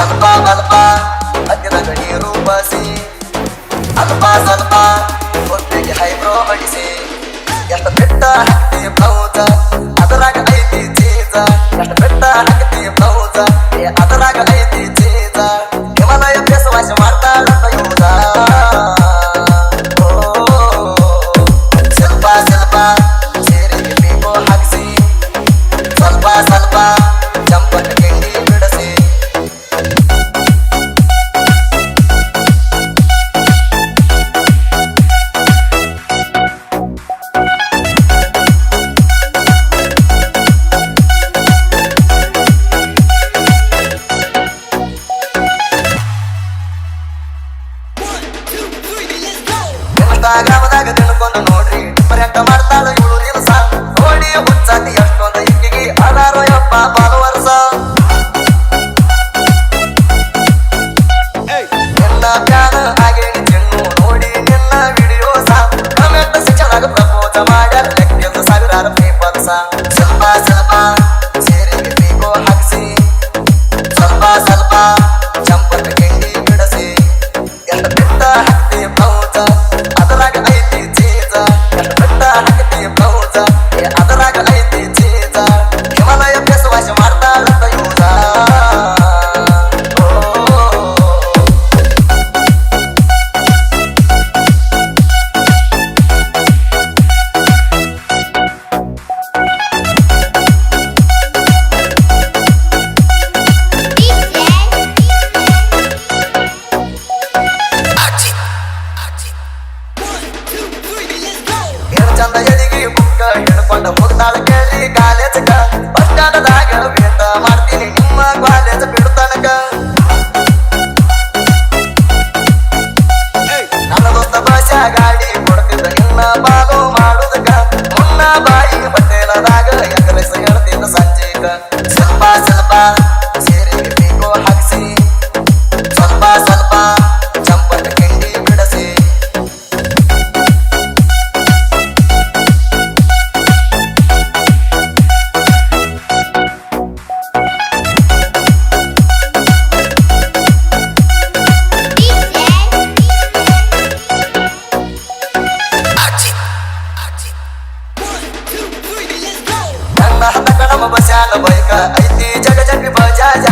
ಅಲ್ಪ ಅಲ್ಪ ಹತ್ತಿರ ನೀರು ಬಸಿ ಅಲ್ಪ ಸ್ವಲ್ಪ ಹೊತ್ತಿಗೆ ಹೈಬ್ರೋ ಹೊಡಿಸಿ ಎಷ್ಟು ಬೆಟ್ಟ ಹಾಕ್ತಿ ಬ್ಲೌಸ ಅದರಾಗ ಐತಿ ಚೀಸ ಎಷ್ಟು ಬೆಟ್ಟ ಹಾಕ್ತಿ ಬ್ಲೌಸ ಅದರಾಗ ಐತಿ ಚೀಸ ಹಿಮಾಲಯ ಬೇಸವಾಸ ಮಾಡ್ತಾಳಂತ ಯೂಸ ಸ್ವಲ್ಪ ಸ್ವಲ್ಪ ಸೇರಿಗೆ ಬೇಕೋ ಹಾಕಿಸಿ ಸ್ವಲ್ಪ ಸ್ವಲ್ಪ ಚಂಪನ ಗಿಂಡಿ ಬಿಡಿಸಿ ಇನ್ಸ್ಟಾಗ್ರಾಮದಾಗ ತಿಳ್ಕೊಂಡು ನೋಡ್ರಿ ಪರ್ಯಟ ಮಾಡ್ತಾಳ ಇವಳು ದಿವಸ ನೋಡಿ ಹುಚ್ಚಾತಿ ಎಷ್ಟೊಂದು ಈಕೆಗೆ ಅದಾರೋ ಯಪ್ಪ ಫಾಲೋವರ್ಸ ನಿನ್ನ ಪ್ಯಾನ ಆಗೇನಿ ಚಿನ್ನು ನೋಡಿ ನಿನ್ನ ವಿಡಿಯೋಸ ಕಮೆಂಟ್ ಶಿಕ್ಷಣಾಗ ಪ್ರಪೋಸ ಮಾಡ್ಯಾರ ಲೆಕ್ಕದ ಸಾವಿರಾರು ಪೇಪರ್ಸ ಸ್ವಲ್ಪ ಸ್ವಲ್ಪ ಸೇರಿಗೆ ಬೇಕೋ ಹಾಕಿಸಿ ಸ್ವಲ್ಪ ಸ್ವಲ್ಪ ಚಂಪನ ಗಿಂಡಿ ಬಿಡಿಸಿ ಎಷ್ಟು ಬೆಟ್ಟ ಹಾಕ್ತಿ ಬ್ಲೌಸ ಅದರಾಗ ಐತಿ ಚೀಸ ಎಷ್ಟು ಬೆಟ್ಟ ಹಾಕ್ತಿ ಬ್ಲೌಸ ಅದರಾಗ ಐತಿ ಚೀಸ ಹಿಮಾಲಯ ಬೇಸವಾಸ ಮಾಡ್ತಾಳಂತ ಯೂಸ ಚಂದ ಎದಿಗೆ ಬುಕ್ಕ ಹಿಡ್ಕೊಂಡು ಹೋಗ್ತಾಳ ಕೇಳಿ ಕಾಲೇಜಕ ಬಸ್ ಸ್ಟ್ಯಾಂಡದಾಗ ವೇಟ ಮಾಡ್ತೀನಿ ನಿಮ್ಮ ಕಾಲೇಜ್ ಬಿಡ್ತನಕ ನನ್ನ ದೋಸ್ತ ಭಾಷಾ ಗಾಡಿ ಕೊಡ್ತಿದ್ದ ನಿನ್ನ ಬಾಲು ಮಾಡುದಕ್ಕ ಮುನ್ನ ಬಾಯಿ ಹೋಟೆಲದಾಗ ಎಕರೆಸ ಹೇಳ್ತಿದ್ದ ಸಂಜೆಗ ಸ್ವಲ್ಪ ಸ್ವಲ್ಪ ಸೇರಿಗೆ ಬೇಕೋ ಹಾಕಿಸಿ ಸ್ವಲ್ಪ ಸ್ವಲ್ಪ ಚಂಪನ ಗಿಂಡಿ ಬಿಡಿಸಿ ನನ್ನ ಹತಕ ನಮ್ಮ ಬಸ್ಯಾನ ಬೈಕ ಐತಿ ಜಗ ಜಗ್ಗಿ ಬಜಾಜ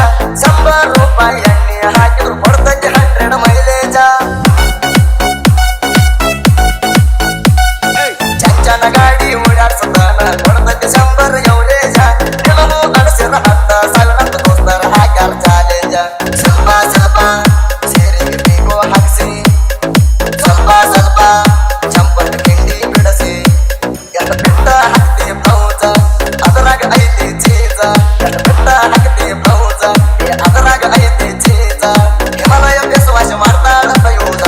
100 ರೂಪಾಯಿ ಎಣ್ಣೆ ಹಾಕಿದ್ರು ಕೊಡ್ತೈತಿ 100 ಮೈಲೇಜ ಚಂಚನ ಗಾಡಿ ಓಡಾಡ್ಸತಾನ ಕೊಡ್ತೈತಿ 100 ಎವರೇಜ ಕೆಲವು ಅಡಸಿರ 10,000 ಅಂತ ದೋಸ್ತರ ಹಾಕ್ಯಾರ ಚಾಲೆಂಜ ಸ್ವಲ್ಪ ಸ್ವಲ್ಪ ಸೇರಿಗೆ ಬೇಕೋ ಹಾಕಿಸಿ ಸ್ವಲ್ಪ ಸ್ವಲ್ಪ ಚಂಪನ ಗಿಂಡಿ ಬಿಡಿಸಿ ಎಷ್ಟು ಬೆಟ್ಟ ಹಾಕ್ತಿ ಬ್ಲೌಸ ಅದರಾಗ ಐತಿ ಚೀಸ ಎಷ್ಟು ಬೆಟ್ಟ ಹಾಕ್ತಿ ಬ್ಲೌಸ ಅದರಾಗ ಐತಿ ಚೀಸ ಹಿಮಾಲಯ ಬೇಸವಾಸ ಮಾಡ್ತಾಳಂತ ಯೂಸ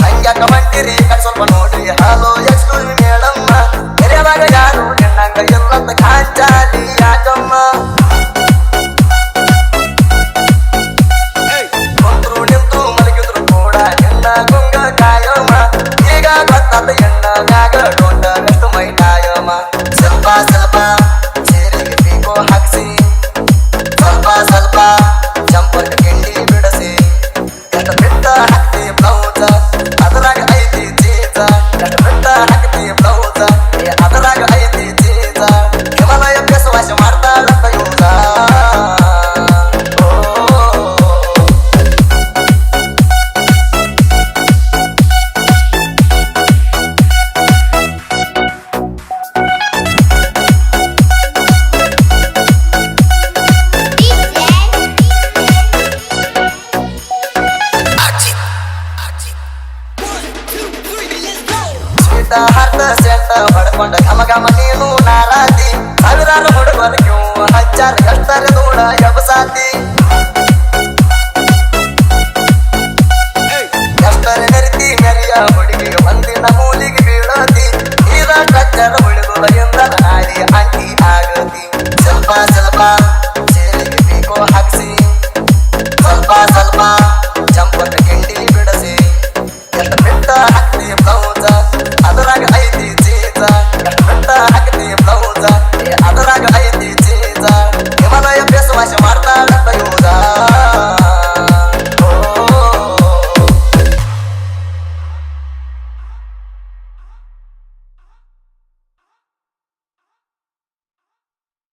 ಹಂಗ್ಯಾಕ ಬಂಟಿರಿ ಕಣ್ ಸ್ವಲ್ಪ ನೋಡ್ರಿ ಹಲೋ ಎಷ್ಟು ಮೇಡಮ್ಮ ಬೆರೆಯವಾಗ ಯಾರು ನಿನ್ನಂಗ ಎಲ್ಲತ್ತ ಕಾಂಚಾಲಿ ಯಾಕಮ್ಮ ಕುಂತ್ರು ನಿಂತು ಮಲಗಿದ್ರು ಕೂಡ ನಿನ್ನ ಗುಂಗ ಕಾಯಮ್ಮ ಈಗ ಗೊತ್ತಾದ ಎಣ್ಣ ಮ್ಯಾಗ ಡೋಂಟ ಎಷ್ಟು ಮೈ ಕಾಯಮ್ಮ ಸ್ವಲ್ಪ ಸ್ವಲ್ಪ ಸೇರಿಗೆ ಬೇಕೋ ಹಾಕಿಸಿ ಸ್ವಲ್ಪ ಸ್ವಲ್ಪ ಚಂಪನ ಗಿಂಡಿ ಬಿಡಿಸಿ ಎಷ್ಟು ಬೆಟ್ಟ ಹಾಕ್ತಿ ಬ್ಲೌಸ ಅದರಾಗ ಐತಿ ಚೀಸ ಎಷ್ಟು ಬೆಟ್ಟ ಹಾಕ್ತಿ ಬ್ಲೌಸ ಅದರಾಗ ಐತಿ ಚೀಸ ಹಿಮಾಲಯ ಬೇಸವಾಸ ಮಾಡ್ತಾಳಂತ ಯೂಸ ಹರ್ದ ಸೆಂಟ ಹೊಡ್ಕೊಂಡ ಘಮ ಘಮ ನೀನು ನಾರಾತಿ ಸಾವಿರಾರು ಹುಡುಗರು ಕ್ಯೂ ಹಚ್ಚಾರ ಎಷ್ಟರ ದೂಡ ಎಬಸಾತಿ